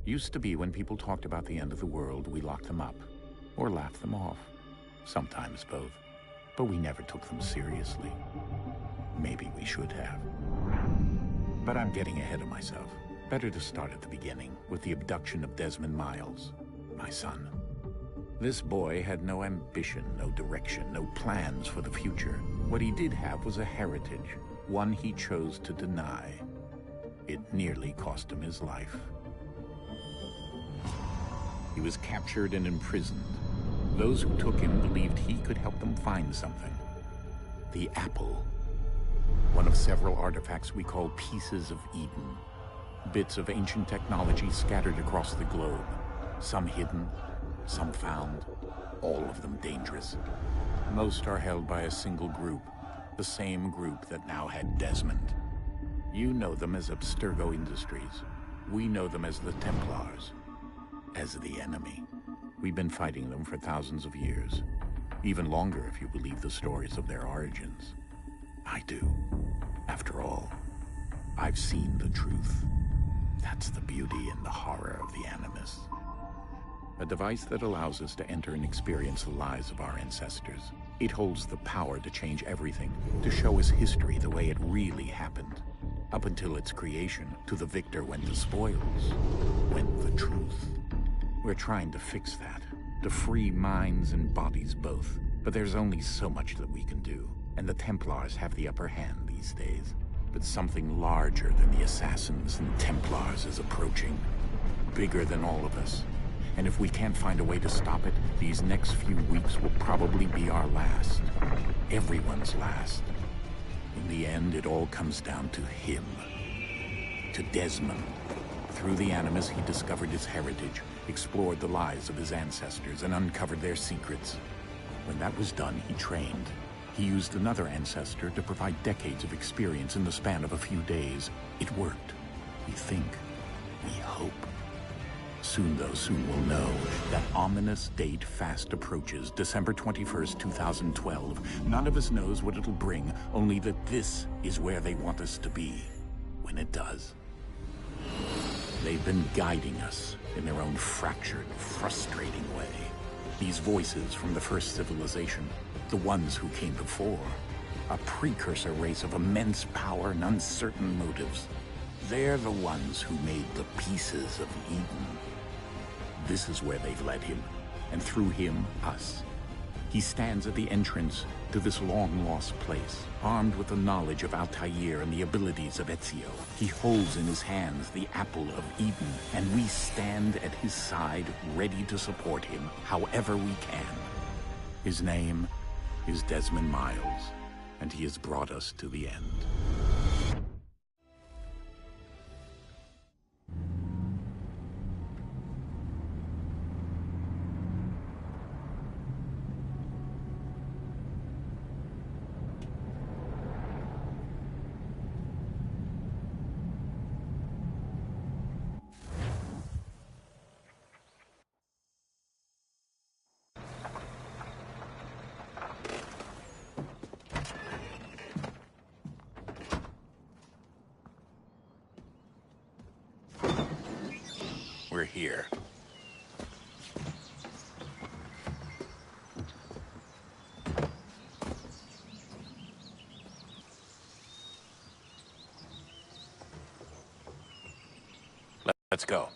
Used to be when people talked about the end of the world, we locked them up. Or laughed them off. Sometimes both. But we never took them seriously. Maybe we should have. But I'm getting ahead of myself. Better to start at the beginning, with the abduction of Desmond Miles, my son. This boy had no ambition, no direction, no plans for the future. What he did have was a heritage, one he chose to deny. It nearly cost him his life. He was captured and imprisoned. Those who took him believed he could help them find something. The apple. One of several artifacts we call pieces of Eden. Bits of ancient technology scattered across the globe. Some hidden, some found, all of them dangerous. Most are held by a single group, the same group that now had Desmond. You know them as Abstergo Industries. We know them as the Templars. As the enemy. We've been fighting them for thousands of years. Even longer if you believe the stories of their origins. I do. After all, I've seen the truth. That's the beauty and the horror of the Animus. A device that allows us to enter and experience the lives of our ancestors. It holds the power to change everything, to show us history the way it really happened. Up until its creation, to the victor went the spoils, went the truth. We're trying to fix that, to free minds and bodies both. But there's only so much that we can do, and the Templars have the upper hand these days. But something larger than the Assassins and Templars is approaching. Bigger than all of us. And if we can't find a way to stop it, these next few weeks will probably be our last. Everyone's last. In the end, it all comes down to him. To Desmond. Through the Animus, he discovered his heritage, explored the lives of his ancestors, and uncovered their secrets. When that was done, he trained. He used another ancestor to provide decades of experience in the span of a few days. It worked. We think. We hope. Soon, though, soon we'll know. That ominous date fast approaches, December 21st, 2012. None of us knows what it'll bring, only that this is where they want us to be. When it does. They've been guiding us in their own fractured, frustrating way. These voices from the first civilization, the ones who came before, a precursor race of immense power and uncertain motives. They're the ones who made the pieces of Eden. This is where they've led him, and through him, us. He stands at the entrance to this long-lost place, armed with the knowledge of Altair and the abilities of Ezio. He holds in his hands the apple of Eden, and we stand at his side, ready to support him however we can. His name is Desmond Miles, and he has brought us to the end. We're here. Let's go.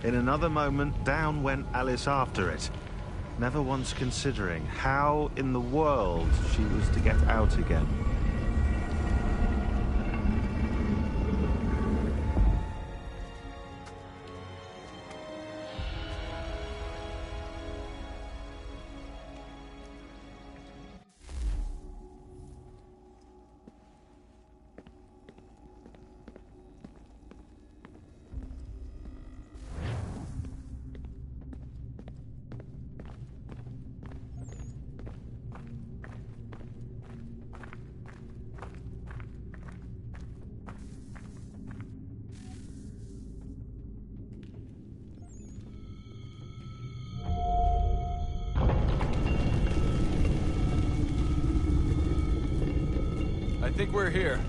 In another moment, down went Alice after it, never once considering how in the world she was to get out again. I think we're here.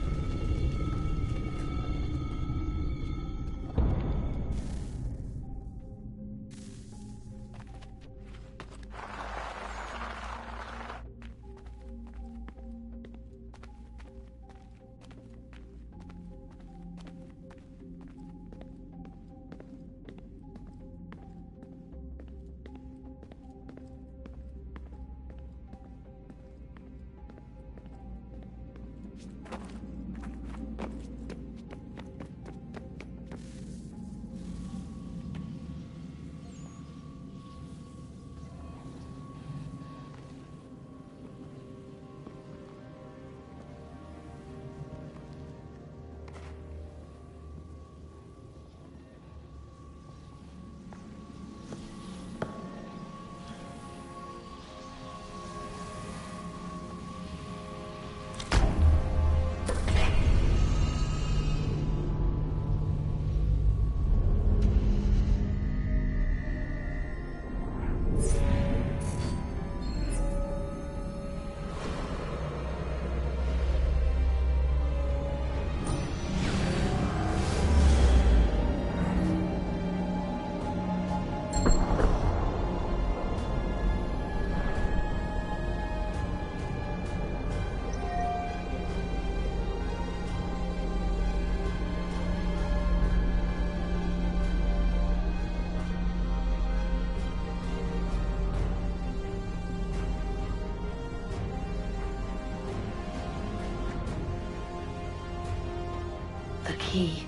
The key.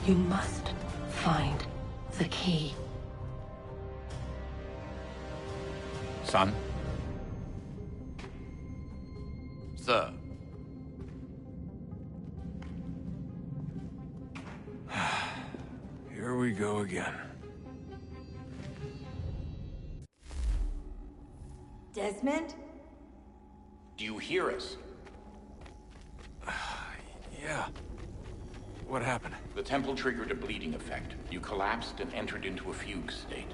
You must find the key. Son? Sir. Here we go again. Desmond? Do you hear us? Yeah. What happened? The temple triggered a bleeding effect. You collapsed and entered into a fugue state.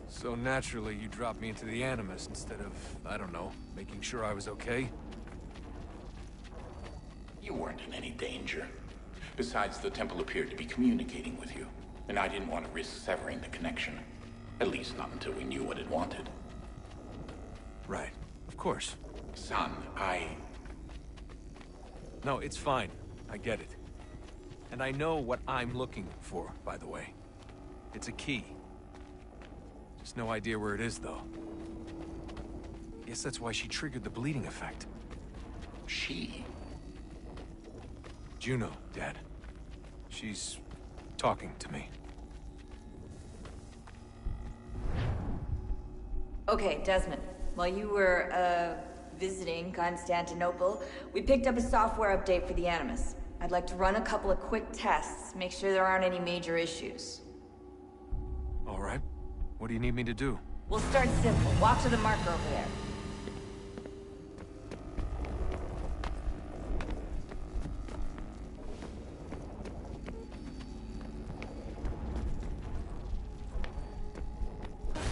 So naturally, you dropped me into the Animus instead of, I don't know, making sure I was okay? You weren't in any danger. Besides, the temple appeared to be communicating with you, and I didn't want to risk severing the connection. At least not until we knew what it wanted. Right. Of course. Son, No, it's fine. I get it. And I know what I'm looking for, by the way. It's a key. Just no idea where it is, though. Guess that's why she triggered the bleeding effect. She? Juno, Dad. She's talking to me. Okay, Desmond. While you were, visiting Constantinople, we picked up a software update for the Animus. I'd like to run a couple of quick tests, make sure there aren't any major issues. All right. What do you need me to do? We'll start simple. Walk to the marker over there.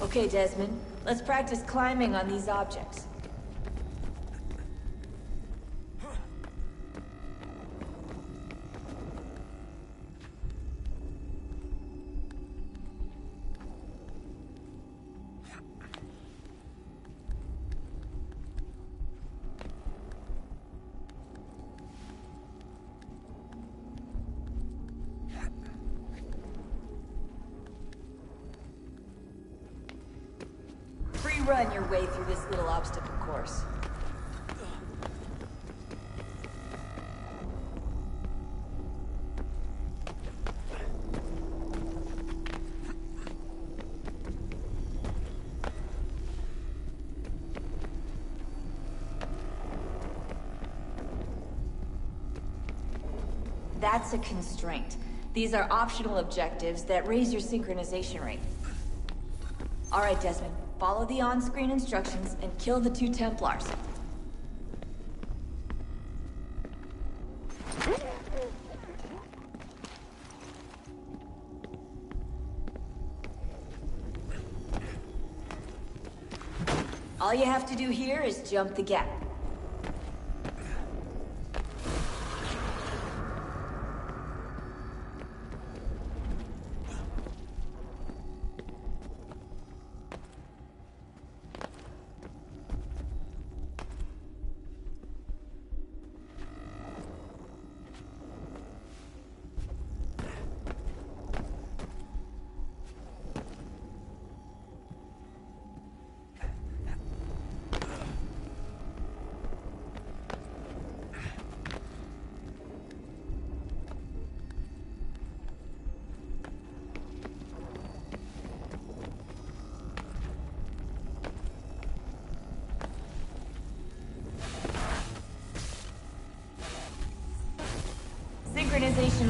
Okay, Desmond. Let's practice climbing on these objects. Run your way through this little obstacle course. That's a constraint. These are optional objectives that raise your synchronization rate. All right, Desmond. Follow the on-screen instructions and kill the 2 Templars. All you have to do here is jump the gap.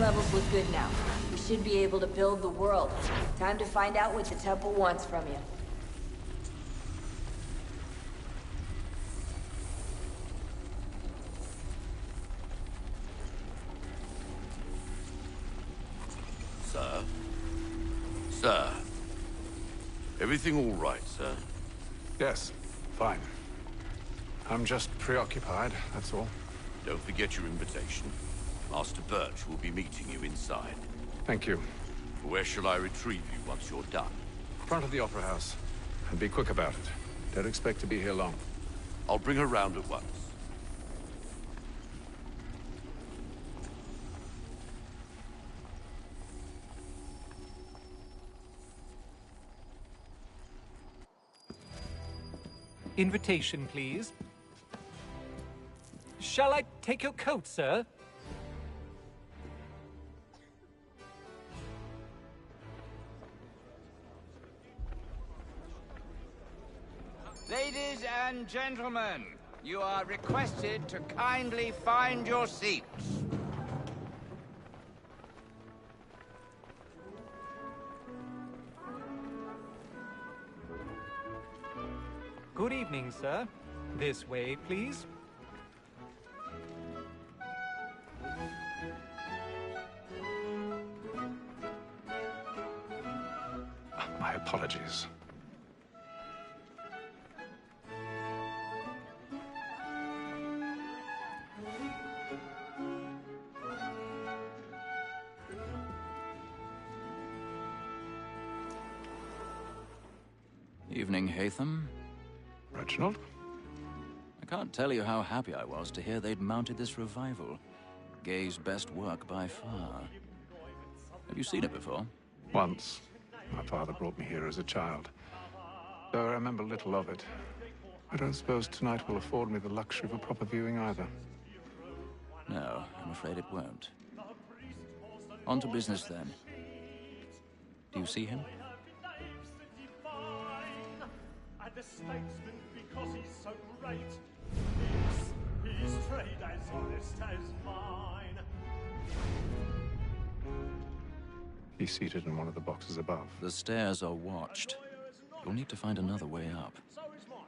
levels look good now. We should be able to build the world. Time to find out what the temple wants from you. Sir? Sir? Everything all right, sir? Yes, fine. I'm just preoccupied, that's all. Don't forget your invitation. Master Birch will be meeting you inside. Thank you. Where shall I retrieve you once you're done? Front of the Opera House. And be quick about it. Don't expect to be here long. I'll bring her round at once. Invitation, please. Shall I take your coat, sir? Ladies and gentlemen, you are requested to kindly find your seats. Good evening, sir. This way, please. My apologies. Evening, Hatham. Reginald? I can't tell you how happy I was to hear they'd mounted this revival. Gay's best work by far. Have you seen it before? Once. My father brought me here as a child. Though I remember little of it. I don't suppose tonight will afford me the luxury of a proper viewing either. No, I'm afraid it won't. On to business then. Do you see him? The statesman because he's so great. His trade as honest as mine. He's seated in one of the boxes above. The stairs are watched. You'll need to find another way up. So is mine.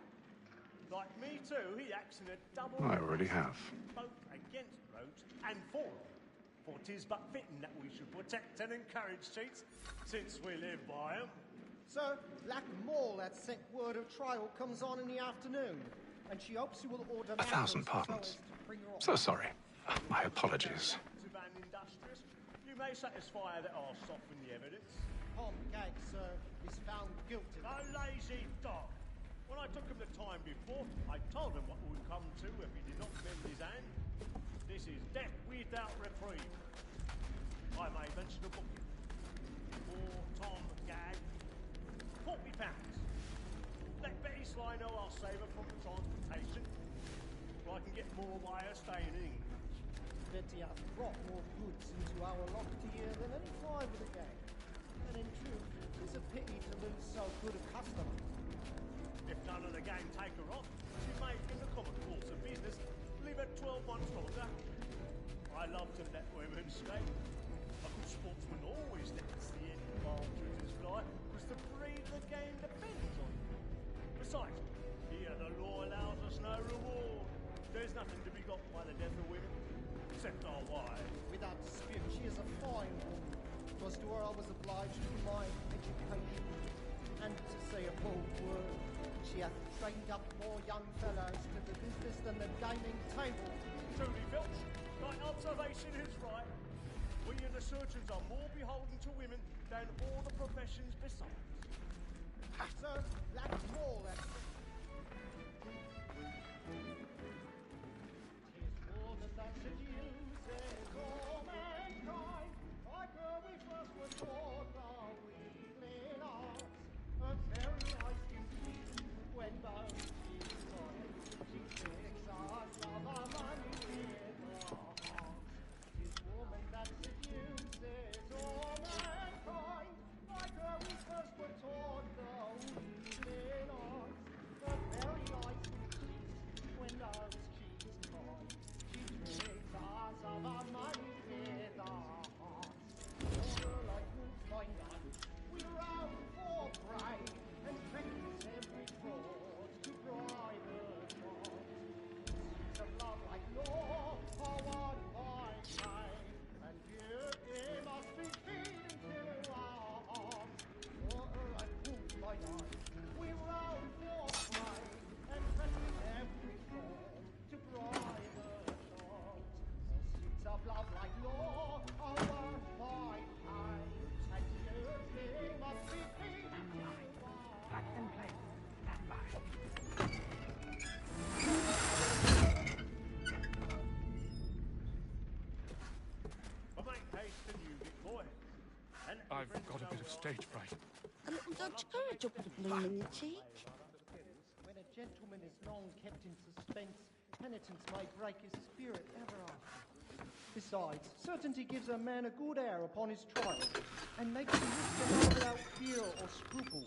Like me too, he acts in a double. I already have. Both against roads and for them. For 'tis but fitting that we should protect and encourage cheats, since we live by 'em. Sir, Black Mall had sent word of trial comes on in the afternoon, and she hopes you will order 1,000 pardons. So sorry. My apologies. You may satisfy that I'll soften the evidence. Tom Gates, sir, is found guilty. A lazy dog. When I took him the time before, I told him what would come to if he did not bend his hand. This is death without reprieve. I may mention a booking. For Tom Gag. £40. Let Betty Sly know I'll save her from transportation, so I can get more by her staying in England. Betty hath brought more goods into our locked here than any time of the game. And in truth, it's a pity to lose so good a customer. If none of the gang take her on, she may, in the common course of business, live at 12 months longer. I love to let women skate. A good sportsman always lets the end partridges fly, because the breed of the game depends on it. Besides, here the law allows us no reward. There's nothing to be got by the death of women, except our wives. Without dispute, she is a fine woman. 'Twas to her I was obliged for my education. And to say a bold word, she hath trained up more young fellows to the business than the gaming table. Truly, Filch, thy observation is right. We and the surgeons are more beholden to women than all the professions besides. Sir, Black Mall has stage fright. A little dodge of courage will put a bloom in your cheek. When a gentleman is long kept in suspense, penitence may break his spirit ever after. Besides, certainty gives a man a good air upon his trial, and makes him risk the without fear or scruple.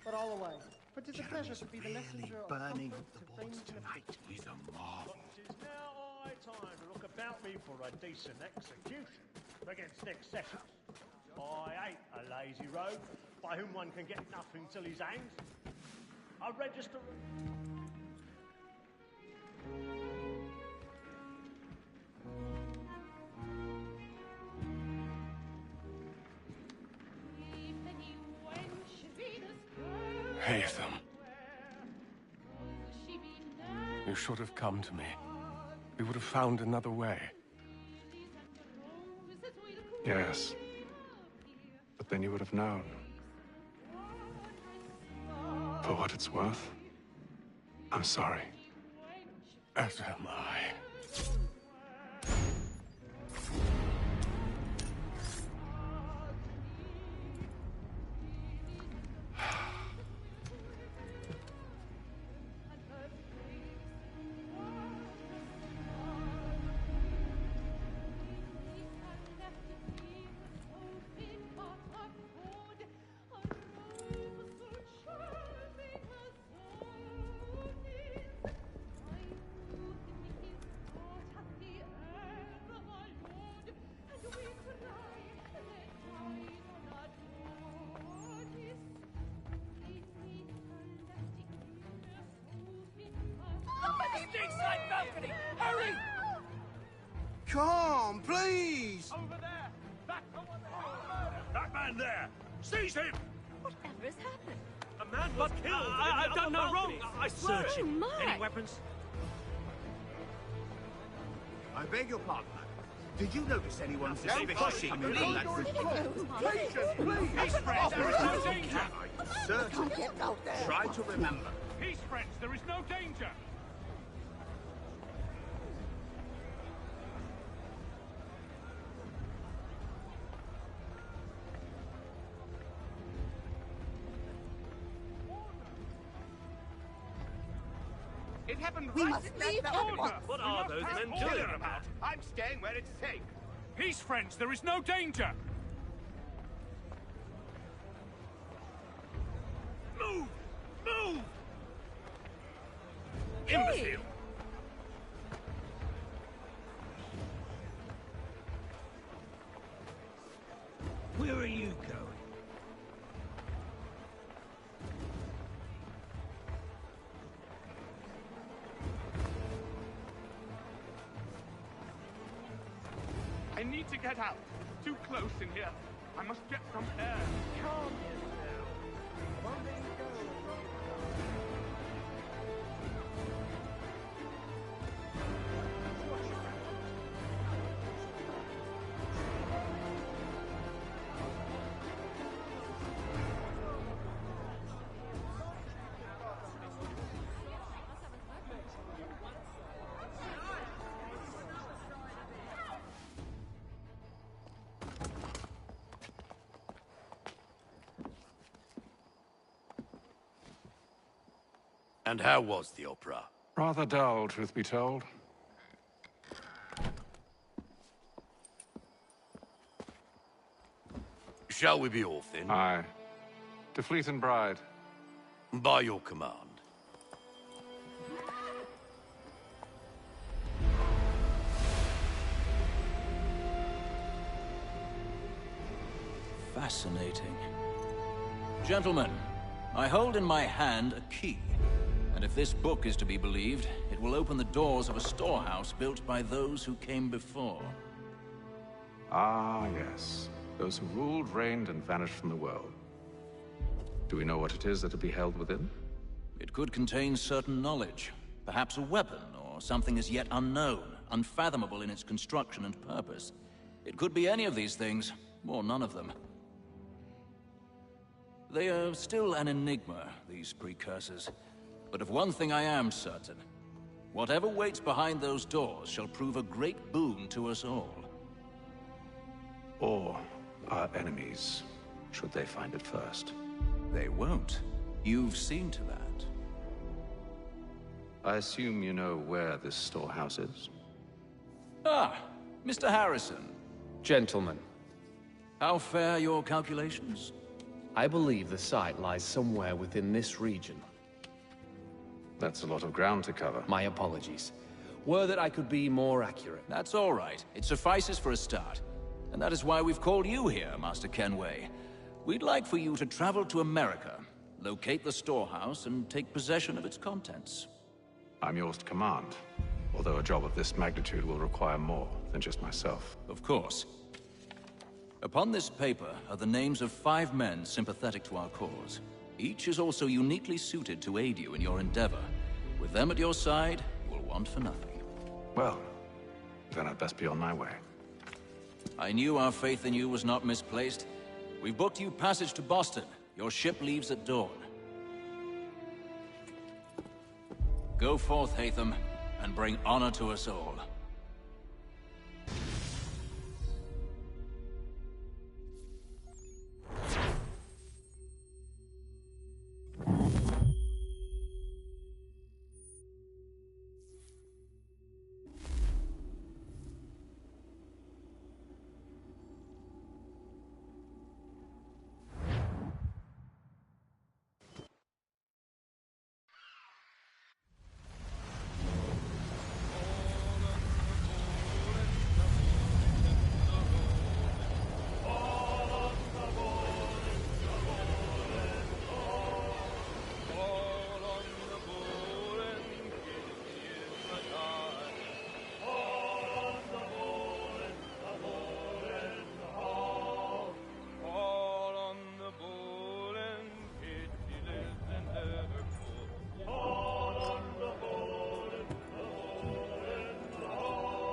But all away, for 'tis a pleasure to be the messenger of burning comfort the to woods friends and tonight. afflictions. He's a marvel. It is now high time to look about me for a decent execution against next sessions. I hate a lazy rogue by whom one can get nothing till he's hanged. I register. Haytham. You should have come to me. We would have found another way. Yes. But then you would have known. For what it's worth, I'm sorry. As am I. Hurry! Come, please! Over there! That man there! Seize him! Whatever has happened? A man was killed! I've done no wrong! I swear Search it! him. Any weapons? I beg your pardon. Did you notice anyone suspicious coming from that room? Peace, friends! There is no danger! Sir, try to remember. Peace, friends! There is no danger! It happened We right must at that leave time. at once. What are those men doing about? I'm staying where it's safe. Peace, friends! There is no danger! Move! Move! Imbecile! Where are you going? I need to get out. Too close in here. I must get some air. Calm yourself. One thing go. And how was the opera? Rather dull, truth be told. Shall we be off then? Aye. To Fleet and Bride. By your command. Fascinating. Gentlemen, I hold in my hand a key. And if this book is to be believed, it will open the doors of a storehouse built by those who came before. Ah, yes. Those who ruled, reigned, and vanished from the world. Do we know what it is that will be held within? It could contain certain knowledge. Perhaps a weapon, or something as yet unknown, unfathomable in its construction and purpose. It could be any of these things, or none of them. They are still an enigma, these precursors. But of one thing I am certain. Whatever waits behind those doors shall prove a great boon to us all. Or our enemies, should they find it first. They won't. You've seen to that. I assume you know where this storehouse is? Ah, Mr. Harrison. Gentlemen, How fare your calculations? I believe the site lies somewhere within this region. That's a lot of ground to cover. My apologies. Were that I could be more accurate. That's all right. It suffices for a start. And that is why we've called you here, Master Kenway. We'd like for you to travel to America, locate the storehouse, and take possession of its contents. I'm yours to command, although a job of this magnitude will require more than just myself. Of course. Upon this paper are the names of 5 men sympathetic to our cause. Each is also uniquely suited to aid you in your endeavor. With them at your side, you will want for nothing. Well, then I'd best be on my way. I knew our faith in you was not misplaced. We've booked you passage to Boston. Your ship leaves at dawn. Go forth, Hatham, and bring honor to us all.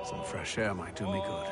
Some fresh air might do me good.